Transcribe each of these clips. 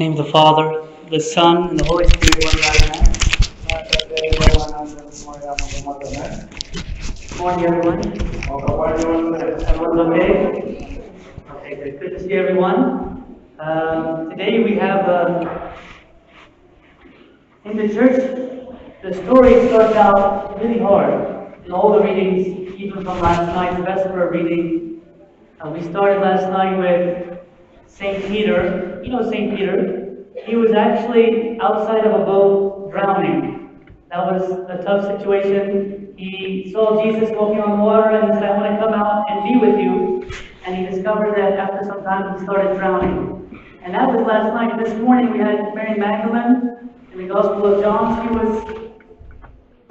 name of the Father, the Son, and the Holy Spirit, one God, amen. Good morning, everyone. Everyone's okay? Okay, good. Good to see everyone. Today we have in the church, the story starts out really hard. In all the readings, even from last night's Vesper reading, we started last night with St. Peter. You know St. Peter. He was actually outside of a boat drowning. That was a tough situation. He saw Jesus walking on the water and he said, I want to come out and be with you. And he discovered that after some time he started drowning. And that was last night. This morning we had Mary Magdalene in the Gospel of John.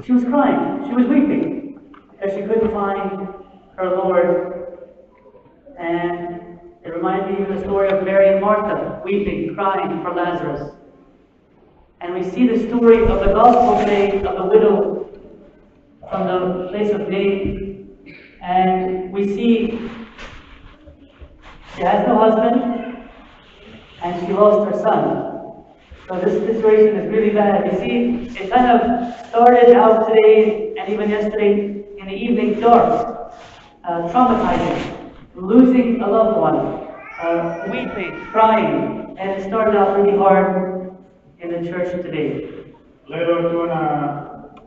She was crying. She was weeping because she couldn't find her Lord. And it reminds me of the story of Mary and Martha, weeping, crying for Lazarus. And we see the story of the gospel today of the widow from the place of Nain. And we see she has no husband and she lost her son. So this situation is really bad. You see, it kind of started out today and even yesterday in the evening dark, traumatizing. Losing a loved one, weeping, crying, and it started out really hard in the church today. Leo tuna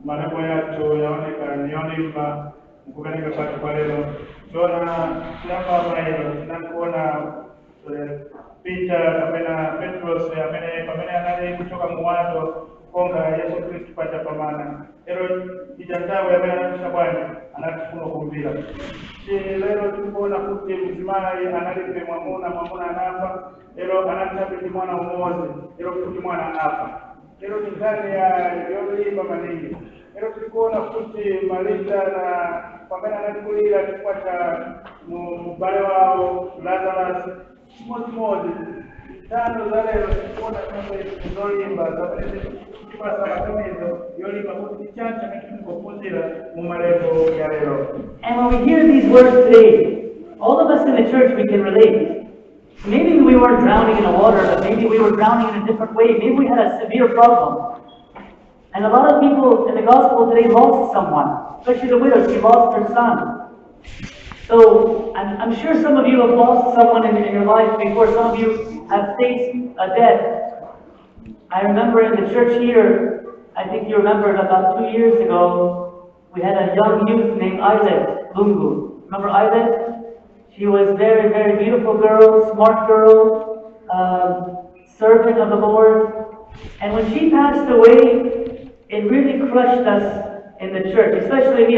marembo yacu yaoneka mkuganega patu kwa leo tuna namba mailo tunakuona picha kamena Petros kamena anali kutoka muwato konga Yesu Kristo pacha pamana ero ijantawe yamena bwana anatufuno kumbira lero tukuona kuti mzimai analipe mwamuna anafa ero anatabiti mwana umozi ero kuti mwana anafa ero ni ndani ya yolipa maningi ero tukuona kuti Marita na pamena anakulira kupata mbale wao Lazarus mozi tano za leo tukuona kama zolimba zabeleze kipasa matamizo yolipa kuti chacha nikimukopuzira mu malengo ya leo. And when we hear these words today, all of us in the church, we can relate. Maybe we weren't drowning in the water, but maybe we were drowning in a different way. Maybe we had a severe problem. And a lot of people in the gospel today lost someone, especially the widow. She lost her son. So I'm sure some of you have lost someone in your life before. Some of you have faced a death. I remember in the church here, I think you remember about 2 years ago, we had a young youth named Islet Lungu. Remember Islet? She was a very, very beautiful girl, smart girl, servant of the Lord. And when she passed away, it really crushed us in the church, especially me.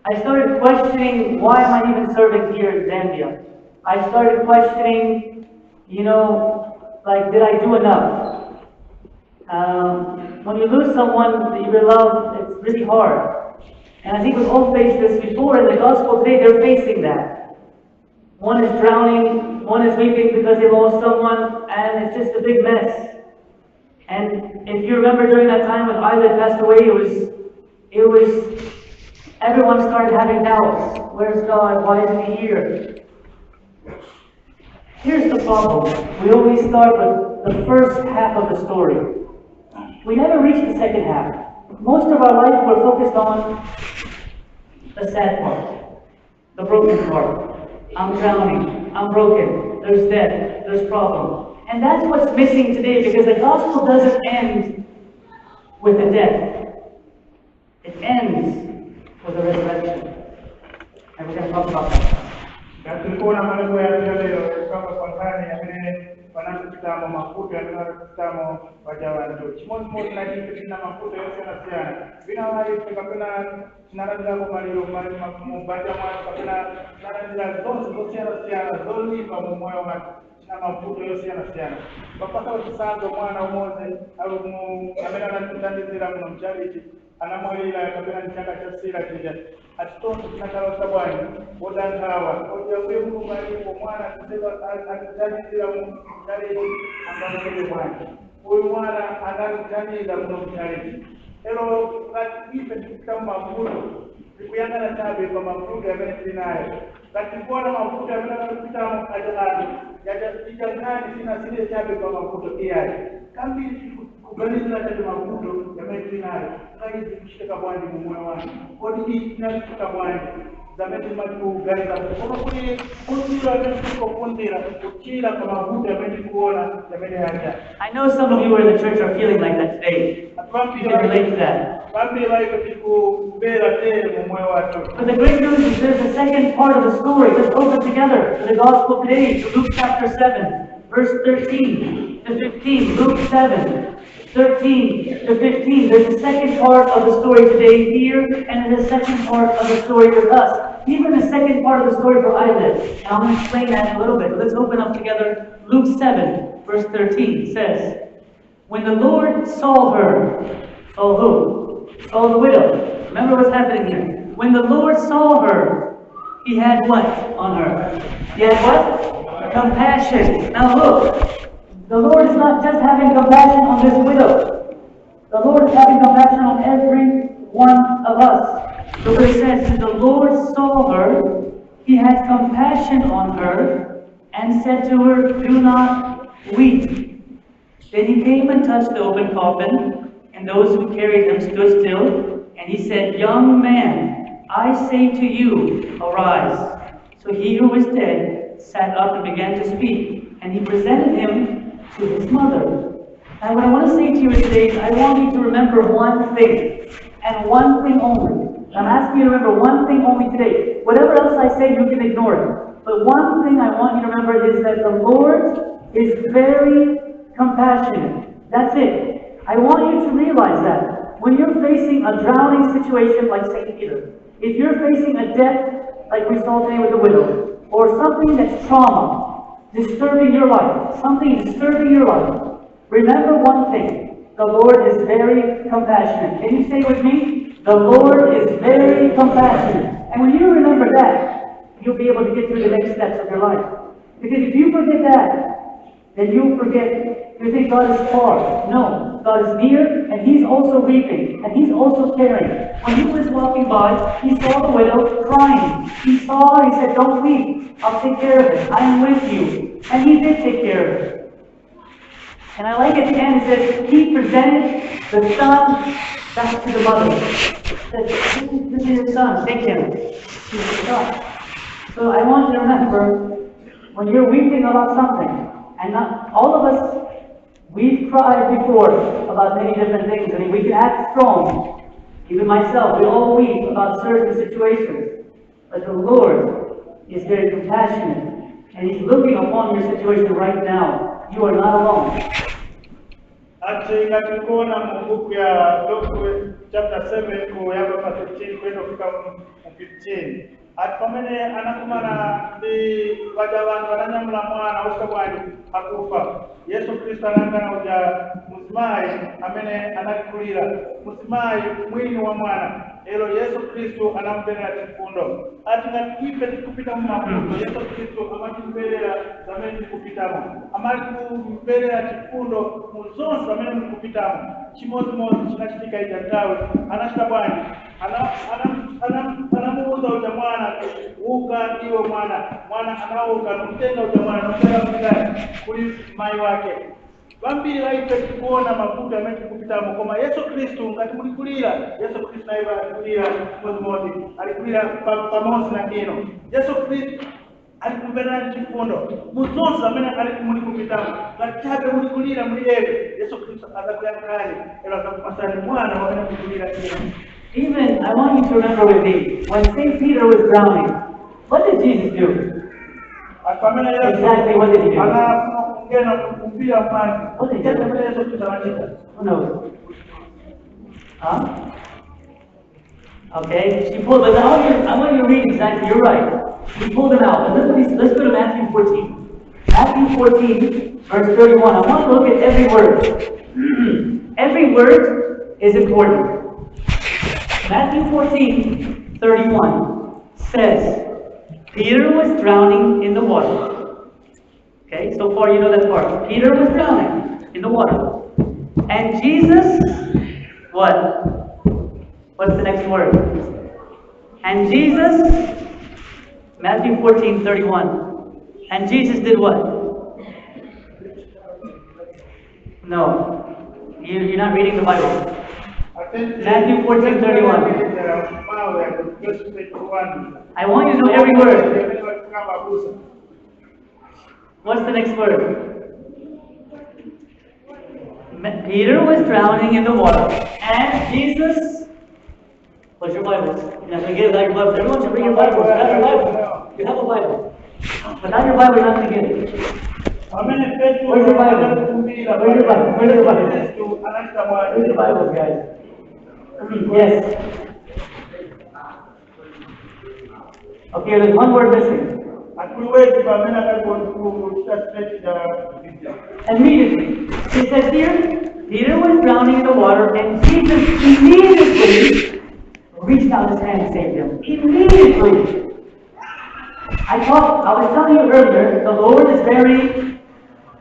I started questioning, why am I even serving here in Zambia? I started questioning, did I do enough? When you lose someone that you love, it's really hard. And I think we've all faced this before. In the gospel today, they're facing that. One is drowning, one is weeping because they lost someone, and it's just a big mess. And if you remember during that time when Islet passed away, it was everyone started having doubts. Where's God? Why isn't He here? Here's the problem. We always start with the first half of the story. We never reach the second half. Most of our life we're focused on the sad part, the broken part. I'm drowning, I'm broken, there's death, there's problem. And that's what's missing today, because the gospel doesn't end with the death. It ends with the resurrection. And we're going to talk about that. Wanakutamo mafuta wanakutamo wajawanto chimozi na kitu na mafuta yote yanasiana bina wali tukapena tunaranda kwa malio mbanja mwana kapena tunaranda zote yanasiana zoni kwa moyo wa na mafuta yote yanasiana bapaka ukisanzo mwana umoze au amena na tutandizira mno mchariti anamwalira kapena nchanga cha sira kija atoto tunakala sabani odangawa ojawe Mungu mwalimu mwana kusema atatandizira mno mchariti ambaye bwana huyu mwana anatandizira mno mchariti elo katipe kama mafuta sikuyangana tabe kwa mafuta yameni nayo Katikuona mafuta yanapita ajali. Yajalijangani sina sile chape kwa mafuta pia. Kambi kuganiza na chape mafuta yametinari. Ngai zikishika bwani mumoyo wangu. Kodi hii inashika bwani. Zameti matu gariza. Kama kuni kwa kundira kukila kwa mafuta yamekuona yamene haja. I know some of you in the church are feeling like that today. You can relate to that. But the great news is there's a second part of the story. Let's open together to the gospel today, to Luke chapter 7, verse 13 to 15. Luke 7, 13 to 15. There's a second part of the story today here, and there's a second part of the story with us. Even the second part of the story for Islet. And I'm going to explain that in a little bit. Let's open up together. Luke 7, verse 13 says, when the Lord saw her, saw who? Saw the widow. Remember what's happening here. When the Lord saw her, He had what on her? He had what? Compassion. Now look, the Lord is not just having compassion on this widow. The Lord is having compassion on every one of us. Look what it says. The Lord saw her, He had compassion on her, and said to her, do not weep. Then He came and touched the open coffin, and those who carried him stood still, and He said, young man, I say to you, arise. So he who was dead sat up and began to speak, and He presented him to his mother. And what I want to say to you today is I want you to remember one thing, and one thing only. I'm asking you to remember one thing only today. Whatever else I say, you can ignore it. But one thing I want you to remember is that the Lord is very compassionate. That's it. I want you to realize that when you're facing a drowning situation like St. Peter, if you're facing a death like we saw today with the widow, or something that's trauma, disturbing your life, remember one thing. The Lord is very compassionate. Can you say with me? The Lord is very compassionate. And when you remember that, you'll be able to get through the next steps of your life. Because if you forget that, then you'll forget, you think God is far. No, God is near, and He's also weeping, and He's also caring. When He was walking by, He saw the widow crying. He saw her, He said, don't weep, I'll take care of it, I'm with you. And He did take care of it. And I like at the end, it says, He presented the son back to the mother. He said, this is your son, take him. He's your son. So I want you to remember, when you're weeping about something, and not all of us, we've cried before about many different things. I mean, we can act strong. Even myself, we all weep about certain situations. But the Lord is very compassionate, and He's looking upon your situation right now. You are not alone. Katika book ya Luke chapter 7 kuyapa 15 kwenda kufika 15. Atpamene anakumana di wajawan wananyamula mwana usabwani akufa. Yesu Kristo anangana uja musimai amene anakulira. Musimai mwini wa mwana. Elo Yesu Kristo anampelera chifundo. Ati ngatipe tikupita mu mafundo. Yesu Kristo amatimpelera zamene tikupitamo. Amatimpelera chifundo muzonse amene tikupitamo. Chimodzimodzi chinachitika ija nthawi anachita anamuuza uja mwana uka iwe mwana anauka nomtenga uja mwana nomtenga mtani kuli mai wake. Vambiri vaipe kuona mafuta amene tikupitamo koma Yesu Kristo ngati mulikulira Yesu Kristo naye alikulira mmodzimodzi alikulira pamodzi na ino. Yesu Kristo alikumverera chifundo muzonse amene mulikupitamo ngatichabe mulikulira muliyebe Yesu Kristo azakuyankhani elo azakupasani mwana wamene mulikulira ino. Even, I want you to remember with me, when St. Peter was drowning, what did Jesus do? Exactly, what did He do? What did He do? Who knows? Huh? Okay, she pulled, but I want you to read exactly, you're right. She pulled him out. But let's go to Matthew 14. Matthew 14, verse 31. I want to look at every word. Every word is important. Matthew 14, 31 says, Peter was drowning in the water. Okay, so far you know that part. Peter was drowning in the water. And Jesus, what? What's the next word? And Jesus Matthew 14:31. And Jesus did what? No. You're not reading the Bible. Matthew 14:31. I want you to know every word. What's the next word? Peter was drowning in the water. And Jesus... What's your Bibles? You're not going to get it without your Bibles. Everyone should bring your Bibles. You have your Bible. You have a Bible. Without your Bible, you're not going to get it. Where's your Bible? Where's your Bible? Where's your Bible? Where's your Bibles, guys? Yes. Okay, there's one word missing. Immediately. It says here, Peter was drowning in the water, and Jesus immediately reached out his hand and saved him. Immediately. I was telling you earlier, the Lord is very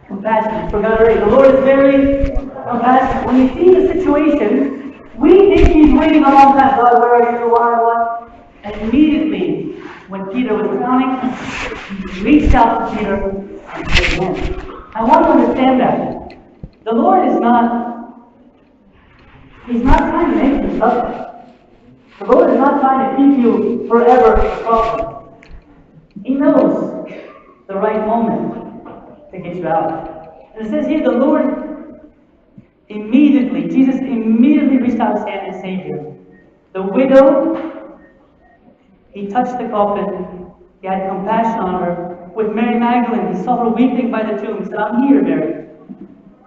compassionate. Forgot already. The Lord is very compassionate. When you see the situation, we think He's waiting a long time. God, where are you? What? And immediately, when Peter was drowning, He reached out to Peter and saved him. I want to understand that. The Lord is not, He's not trying to make you suffer. The Lord is not trying to keep you forever in the problem. He knows the right moment to get you out. And it says here, the Lord immediately, Jesus immediately reached out his hand and saved him. The widow, He touched the coffin. He had compassion on her. With Mary Magdalene, He saw her weeping by the tomb. He said, I'm here, Mary.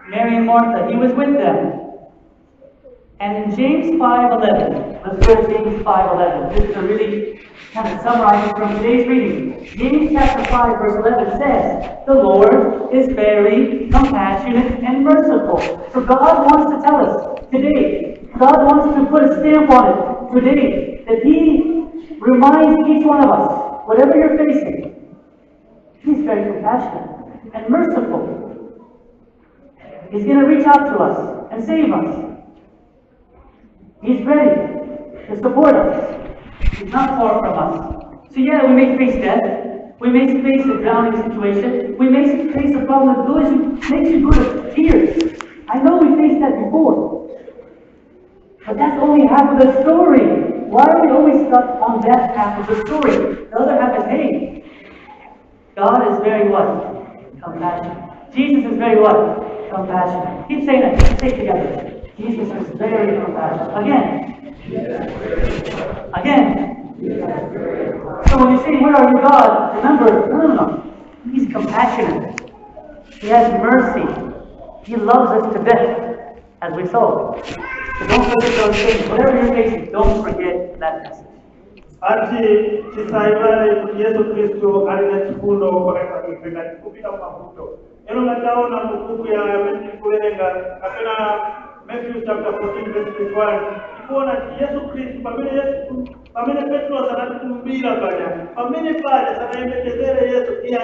Mary and Martha, He was with them. And in James 5:11, let's go to James 5:11. This is a really kind of summarizing from today's reading. James chapter 5, verse 11 says, the Lord is very compassionate and merciful. So God wants to tell us today, God wants to put a stamp on it today, that He reminds each one of us, whatever you're facing, He's very compassionate and merciful. He's going to reach out to us and save us. He's ready to support us. He's not far from us. So yeah, we may face death. We may face a drowning situation. We may face a problem that makes you go to tears. I know we faced that before. But that's only half of the story. Why are we always stuck on that half of the story? The other half is, hey, God is very what? Compassionate. Jesus is very what? Compassionate. Keep saying that. Let's say it together. Jesus is very compassionate. Again. So when you say, where are you, God? Remember, no. He's compassionate. He has mercy. He loves us to death, as we saw. So don't forget those things. Whatever you're facing, don't forget that message. Ati chisaibale Yesu Kristo alinachifundo wakati akipenda kupita mafuto. Eno ngataona mkuku ya kulenga akana Matthew chapter 14 verse 51. Ikuona Yesu Kristo pamene Petro sanatukumbira baya. Pamene pale sanayemekezere Yesu kia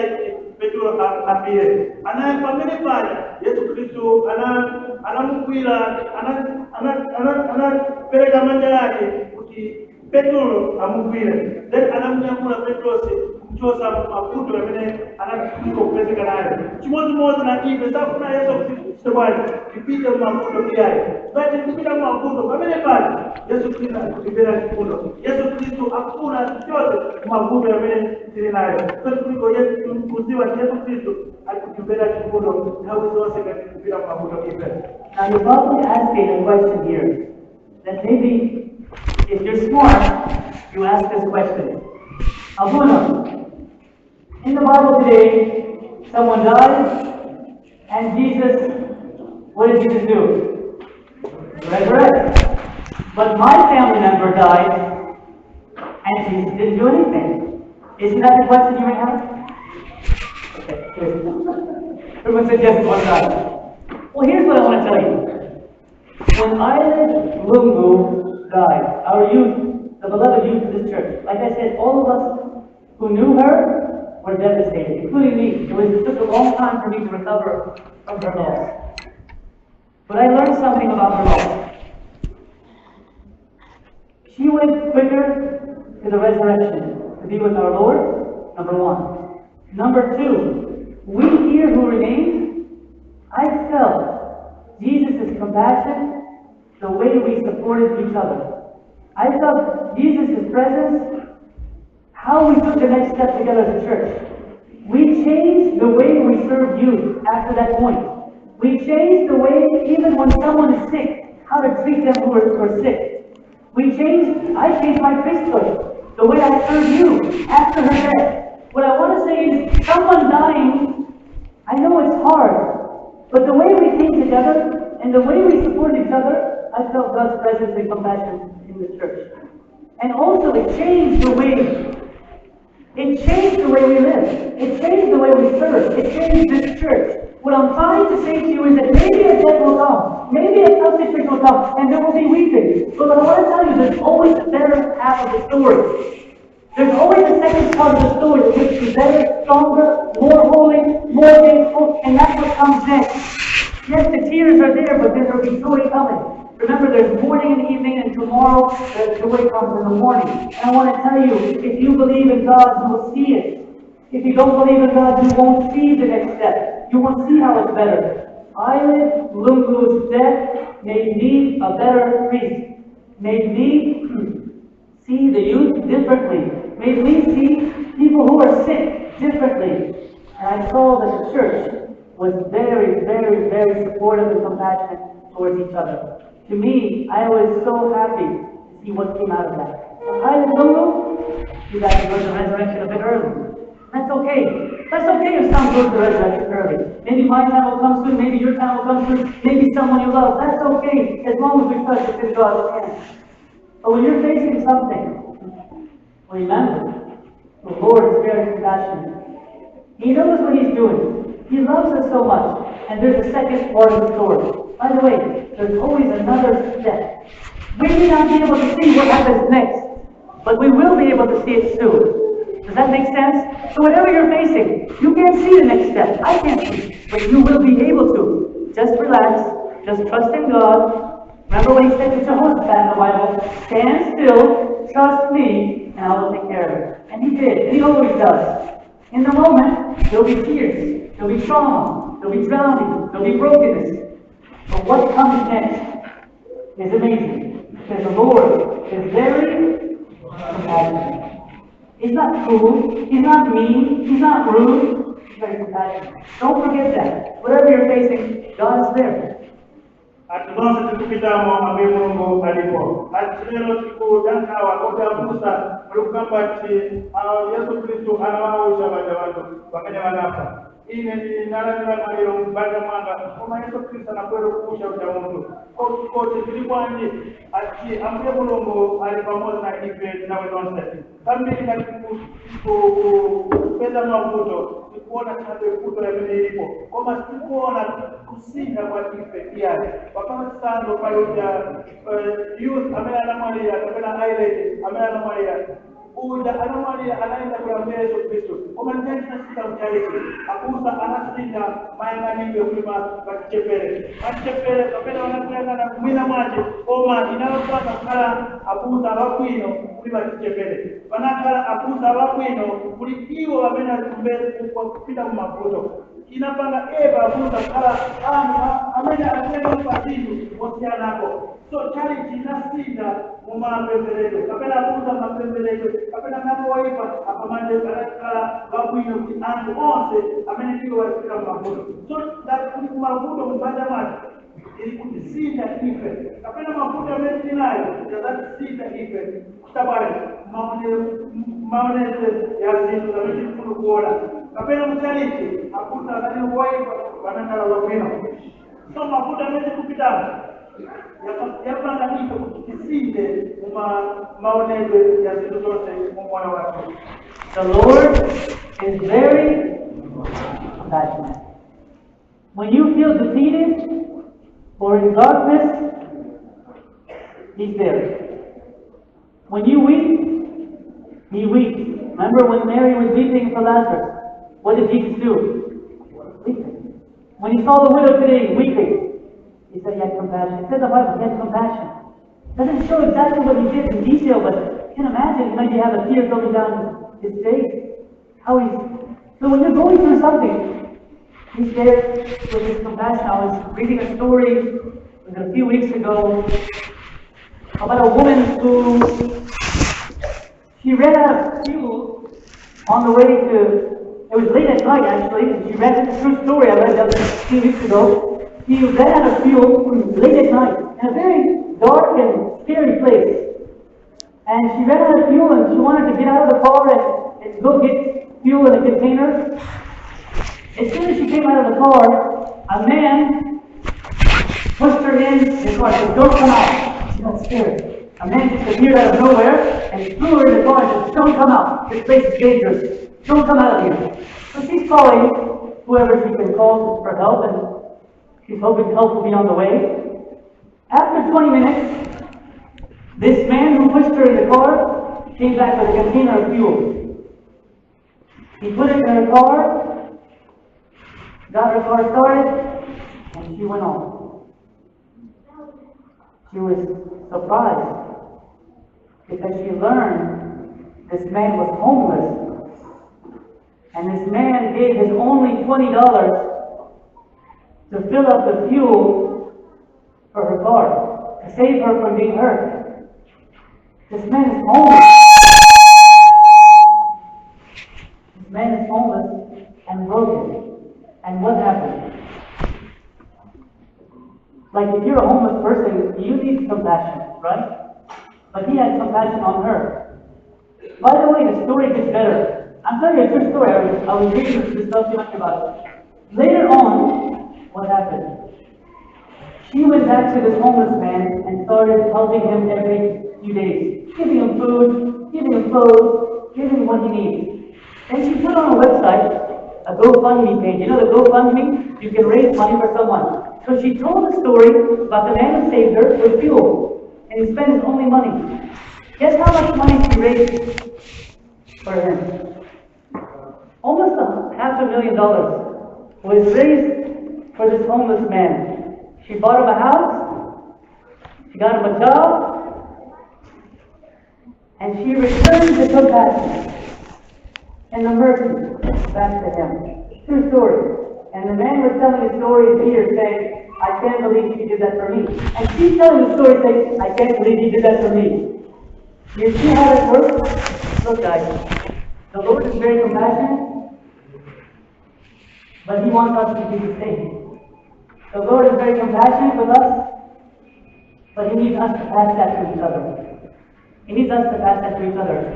Petro apire. Anaye pamene pale Yesu Kristo anamukwira pereka manja yake kuti Petro amugwire. Then anamnyakula Petro kuchosa mafuto yamene anatukuko kupezeka nayo. Chimodzimodzi na ife safuna Yesu Kristo bwana kipite mafuto kiaye. Bati kupita mafuto pamene pale Yesu Kristo akutibera chifundo. Yesu Kristo akufuna chote mafuto yamene tili nayo. Kwa Yesu kuziwa Yesu Kristo akutibera chifundo na uzose kati kupita mafuto kipe. Now you're probably asking a question here that maybe if you're smart, you ask this question. Abuna, in the Bible today, someone died, and Jesus, what did Jesus do? Resurrect. But my family member died, and Jesus didn't do anything. Isn't that the question you may have? Okay, everyone said yes one time. Well, here's what I want to tell you. When Island Lungu died, our youth, the beloved youth of this church, like I said, all of us who knew her were devastated, including me. It took a long time for me to recover from her loss. But I learned something about her loss. She went quicker to the resurrection, to be with our Lord, Number one. Number two, we here who remain, I felt Jesus' compassion the way we supported each other. I felt Jesus' presence, how we took the next step together as a church. We changed the way we served youth after that point. We changed the way, even when someone is sick, how to treat them who are sick. I changed my priesthood, the way I serve you after her death. What I want to say is, someone dying, I know it's hard, but the way we came together and the way we support each other, I felt God's presence and compassion in the church. And also, it changed the way we live. It changed the way we serve. It changed this church. What I'm trying to say to you is that maybe a death will come. Maybe a tough situation will come, and there will be weeping. But what I want to tell you, there's always a better half of the story. There's always a second part of the story that makes you better, stronger, more holy, more faithful, and that's what comes next. Yes, the tears are there, but then there will be joy coming. Remember, there's morning and evening, and tomorrow the joy comes in the morning. And I want to tell you, if you believe in God, you will see it. If you don't believe in God, you won't see the next step. You won't see how it's better. Eyelid Lungu's death made me a better priest. Made me see the youth differently. Made me see people who are sick differently. And I saw that the church was very, very, very supportive and compassionate towards each other. To me, I was so happy to see what came out of that. Eyelid Lungu, you guys go to the resurrection a bit early. That's okay. That's okay if some goes to the resurrection early. Maybe my time will come soon, maybe your time will come soon, maybe someone you love. That's okay, as long as we trust it's in God's hands. But when you're facing something, remember, the Lord is very compassionate. He knows what He's doing. He loves us so much. And there's a second part of the story. By the way, there's always another step. We may not be able to see what happens next, but we will be able to see it soon. Does that make sense? So whatever you're facing, you can't see the next step. I can't see, but you will be able to. Just relax. Just trust in God. Remember what He said to Jehoshaphat in the Bible? Stand still, trust me, and I will take care of it. And He did. And He always does. In the moment, there'll be tears. There'll be trauma. There'll be drowning. There'll be brokenness. But what comes next is amazing. Because the Lord is very compassionate. He's not cruel. He's not mean. He's not rude. He's very compassionate. Don't forget that. Whatever you're facing, God is there. Atunose tukupitamo ambe Mulungu alipo. Lero tikudankawa kudabusa mulukamba ati Yesu Kristo anawauza bantu bamene banafa. Ine ninalandira maliro mbanda mwanga koma Yesu Kristo anakwenda kuusha utamuntu. Kote tulikwanje ati ambe Mulungu ali pamoja na ife nawe nonse. Kambi kupenda mavuto sikuona chabe kuto ya mene ilipo. Koma sikuona kusinda kwa ife yake. Wakama sando kaluja youth amena anamalia kapena aile amena anamalia uja anamalia anaenda kuambia Yesu Kristo kama nani sita mjaliki akusa anasinda mayanganiwe kulima kachepele kapena wanakwenda na kumina maji koma inalopata kala akusa wakwino kulima kachepele wanakala akusa wakwino kulikiwa wamena kumbele kwa kupita mafuto inapanga eba abusa kala amena atenda kupatidu wasianako so challenge inasinda mumapembelezo kapena abusa mapembelezo kapena napo waipa apamande kala wakwino antu onse amena kiwa wasika mafuto so that kumafuto mbanda maji ili kusinda ife kapena mafuto amena nayo that sinda ife kutabari maonese ya zindu za miti kunu kuona kapena mchaliki akuta nani waipa wanakala wakwino so mafuta mezi kupitana yapanga hivyo kisinde maonezo ya zindu zote mwana wake. The Lord is very compassionate. When you feel defeated or in darkness, He's there. When you weep, He weeps. Remember when Mary was weeping for Lazarus? What did Jesus do? Weeping. When He saw the widow today weeping, He said He had compassion. It says in the Bible He had compassion. It doesn't show exactly what He did in detail, but you can imagine maybe have a tear going down His face. So when you're going through something, he's there with his compassion. I was reading a story a few weeks ago about a woman who she ran out of fuel on the way to, it was late at night actually, and she ran, it's a true story, I read that a few weeks ago. She ran out of fuel late at night in a very dark and scary place. And she ran out of fuel and she wanted to get out of the car and go get fuel in a container. As soon as she came out of the car, a man pushed her in the car and said, "Don't come out." She got scared. A man just appeared out of nowhere and threw her in the car and said, "Don't come out. This place is dangerous. Don't come out of here." So she's calling whoever she can call for help, and she's hoping help will be on the way. After 20 minutes, this man who pushed her in the car came back with a container of fuel. He put it in her car, got her car started, and she went on. She was surprised because she learned this man was homeless. And this man gave his only $20 to fill up the fuel for her car, to save her from being hurt. This man is homeless. This man is homeless and broken. And what happened? Like if you're a homeless person, you need compassion, right? But he had compassion on her. By the way, the story gets better. I'm telling you a true story. I was reading this stuff too much about it. Later on, what happened? She went back to this homeless man and started helping him every few days. Giving him food, giving him clothes, giving him what he needs. And she put on a website, a GoFundMe page. You know the GoFundMe? You can raise money for someone. So she told the story about the man who saved her with fuel. And he spent his only money. Guess how much money she raised for him? Almost $500,000 was raised for this homeless man. She bought him a house, she got him a job, and she returned the compassion and the mercy back to him. True story. And the man was telling his story in tears saying, "I can't believe you did that for me." And she's telling the story saying, "I can't believe you did that for me." You see how it works? Look guys, the Lord is very compassionate, but He wants us to do the same. The Lord is very compassionate with us, but He needs us to pass that to each other. He needs us to pass that to each other.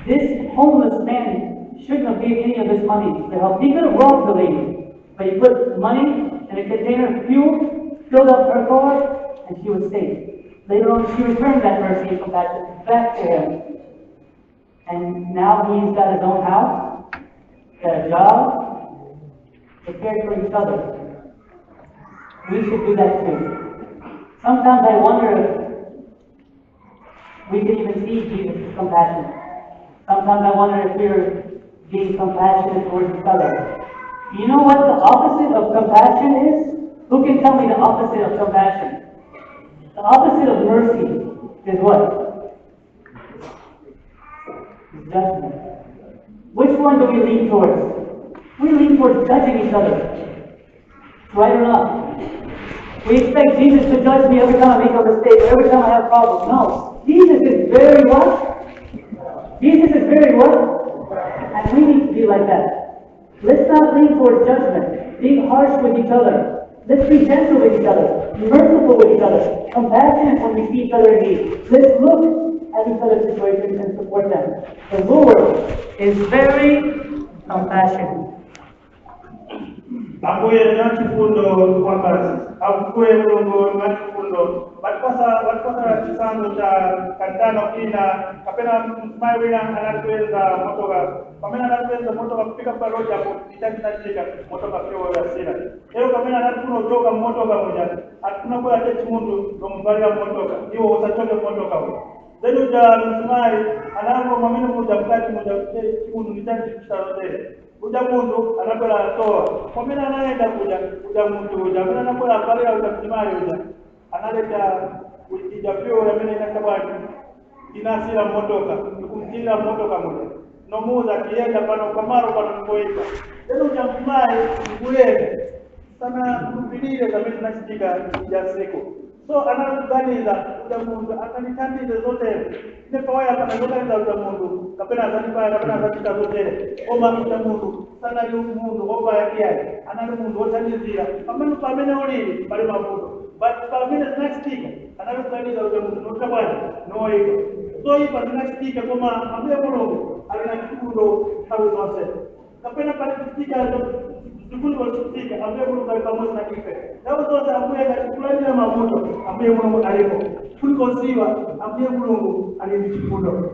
This homeless man shouldn't have given any of this money to help. He could have robbed the lady, but he put money in a container of fuel, filled up her car, and she was safe. Later on, she returned that mercy and compassion back to him. And now he's got his own house, got a job, they cared for each other. We should do that too. Sometimes I wonder if we can even see Jesus' compassion. Sometimes I wonder if we're being compassionate towards each other. You know what the opposite of compassion is? Who can tell me the opposite of compassion? The opposite of mercy is what? Is judgment. Which one do we lean towards? We lean towards judging each other. Right or not? We expect Jesus to judge me every time I make a mistake, or every time I have problems. No. Jesus is very what? Jesus is very what? And we need to be like that. Let's not lean towards judgment, being harsh with each other. Let's be gentle with each other, merciful with each other, compassionate when we see each other in need. Let's look at each other's situations and support them. The Lord is very compassionate. Ambuye nachifundo kwakazi akuwe mulungu nachifundo batikosa chisanzo cha kantano kina kapena msumai wina anatuweza motoka kamena anatuweza motoka kupika paroja kutitachitika motoka kio ya sina leo kamena anatuno joka motoka moja atuna kwa techi mundu ngombalia motoka hiyo usachoke motoka huko zenu ja msumai anango mamene moja mkati moja techi mundu nitachi kusarodele uja mundu anakola atoa kwa mimi anaenda kuja mtu uja mimi anakola pale au msumari uja analeta ujijapio ya mimi na kabati inasira motoka kumtila motoka moja nomuuza akienda pano kamaro pano mkoika lero utamfurahi ngulele sana kupilile zamani tunasikia ijaseko so anakuganiza utamundu akanitandize zote ile kawaya kana zote za utamundu kapena zanipaya kapena zatika zote oma utamundu sana yo mundu oba yake analo mundu otandizira amanu pamene oli bali mavuto but pamene tunasikia analokuganiza utamundu notabwana noiko so ipa tunasikia kama ambaye Mungu alina kifundo au zote kapena pale kusikia Tukundi wasitika, ambaye Mungu pamoja na kife. Leo zote ambaye katikula ile mavuto, ambaye Mungu alipo. Kuliko siwa, ambaye Mungu alinichifundo.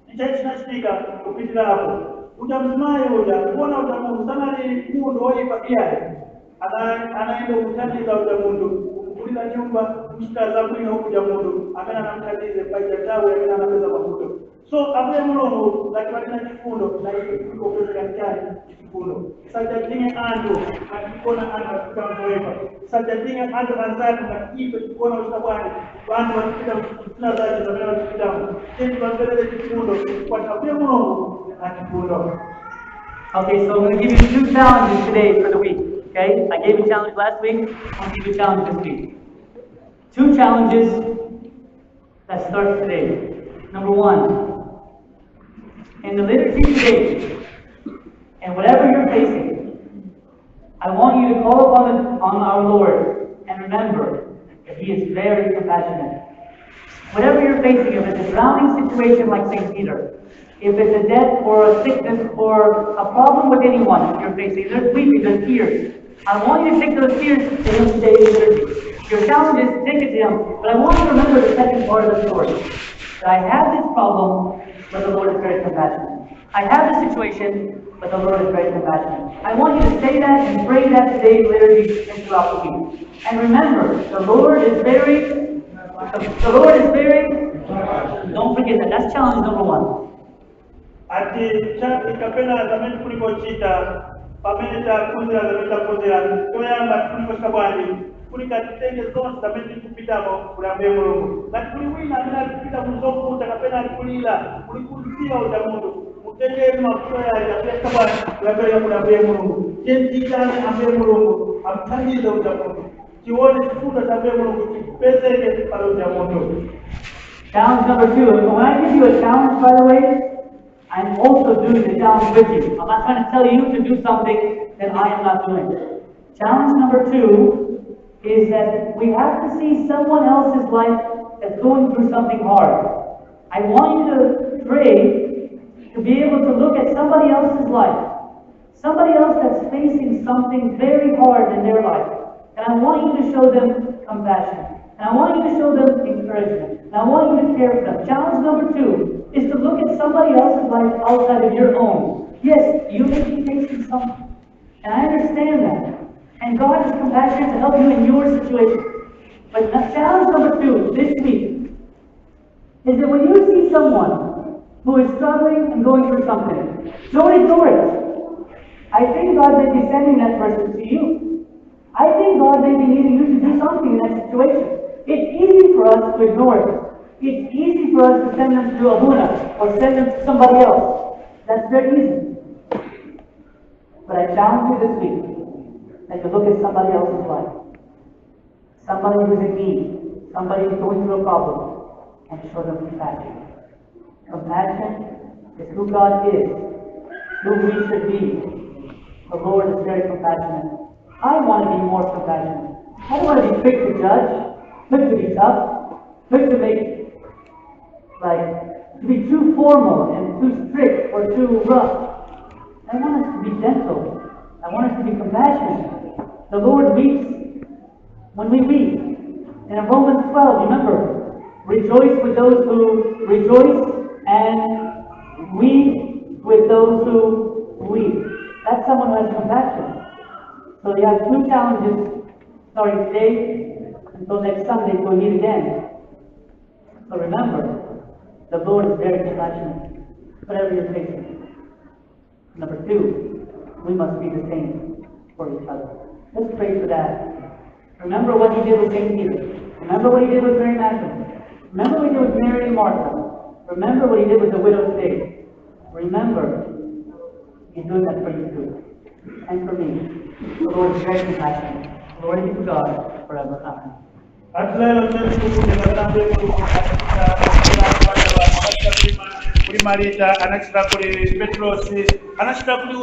Nichachi nasitika kupitila hapo. Utamzimaye uja, kuona utamundu, sana ni mundu wali pakiari. Anaenda kutaniza utamundu. Kulila nyumba, kushika zaburi na hukuja mundu. Amena namkadize, paija tawe, amena nameza mavuto. So, ambaye Mungu, lakini wana kifundo, na kuliko pesa katikari. Such a thing ando akikona ando tukamweka such a thing ando anzatu na kipe kuona utabani watu wakipita kila zaidi za mema kitabu tena tuangalie kifundo kwa sababu Mungu akifundo. Okay, so I'm going to give you 2 challenges today for the week. Okay, I gave you a challenge last week. I'm going to give you a challenge this week. 2 challenges that start today. Number 1, in the liturgy today. And whatever you're facing, I want you to call upon our Lord and remember that He is very compassionate. Whatever you're facing, if it's a drowning situation like St. Peter, if it's a death or a sickness or a problem with anyone you're facing, there's weeping, there's tears. I want you to take those tears to Him today in liturgy. Your challenge is to take it to Him, but I want you to remember the second part of the story. That I have this problem, but the Lord is very compassionate. I have this situation, but the Lord is very compassionate. I want you to say that and pray that today in liturgy and throughout the week. And remember, the Lord is very, don't forget that. That's challenge number 1. Ati chati kapena zamani kuliko chita, pamene ta kuzira zamani ta kuzira, toyamba kuliko sabwani, kulika tenge zote zamani kupitamo kulambe Mungu. Na kuliwina bila kupita kuzofu utakapena kulila, kulikuziwa utamundu. Mutende mafuta ya sabwani kulambe kulambe Mungu. Jenzi gani ambe Mungu, amtangiza utamundu. Kione kufuta tambe Mungu, kipezeke pale utamundu. Challenge number 2. When I give you a challenge, by the way, I'm also doing the challenge with you. I'm not trying to tell you to do something that I am not doing. Challenge number 2 is that we have to see someone else's life that's going through something hard. I want you to pray to be able to look at somebody else's life. Somebody else that's facing something very hard in their life. And I want you to show them compassion. And I want you to show them encouragement. And I want you to care for them. Challenge number 2 is to look at somebody else's life outside of your own. Yes, you may be facing something. And I understand that. And God is compassionate to help you in your situation. But challenge number 2 this week is that when you see someone who is struggling and going through something, don't ignore it. I think God may be sending that person to you. I think God may be needing you to do something in that situation. It's easy for us to ignore it. It's easy for us to send them to a Huna or send them to somebody else. That's very easy. But I challenge you this week that you look at somebody else's life. Somebody who's in need. Somebody who's going through a problem. And show them compassion. Compassion is who God is. Who we should be. The Lord is very compassionate. I want to be more compassionate. I don't want to be quick to judge, quick to be tough, quick to make, to be too formal and too strict or too rough. I want us to be gentle. I want us to be compassionate. The Lord weeps when we weep. And in Romans 12, remember, rejoice with those who rejoice and weep with those who weep. That's someone who has compassion. So you have 2 challenges starting today until next Sunday till we meet again. So remember, the Lord is very compassionate, whatever you're facing. Number 2, we must be the same for each other. Let's pray for that. Remember what He did with St. Peter. Remember what He did with Mary Magdalene. Remember what He did with Mary and Martha. Remember what He did with the Widow of Nain. remember, He's doing that for you too. And for me. The Lord is very compassionate. Glory be to God forever. Amen. Atlelo kuri Marita anachita kuri Petros anachita kuri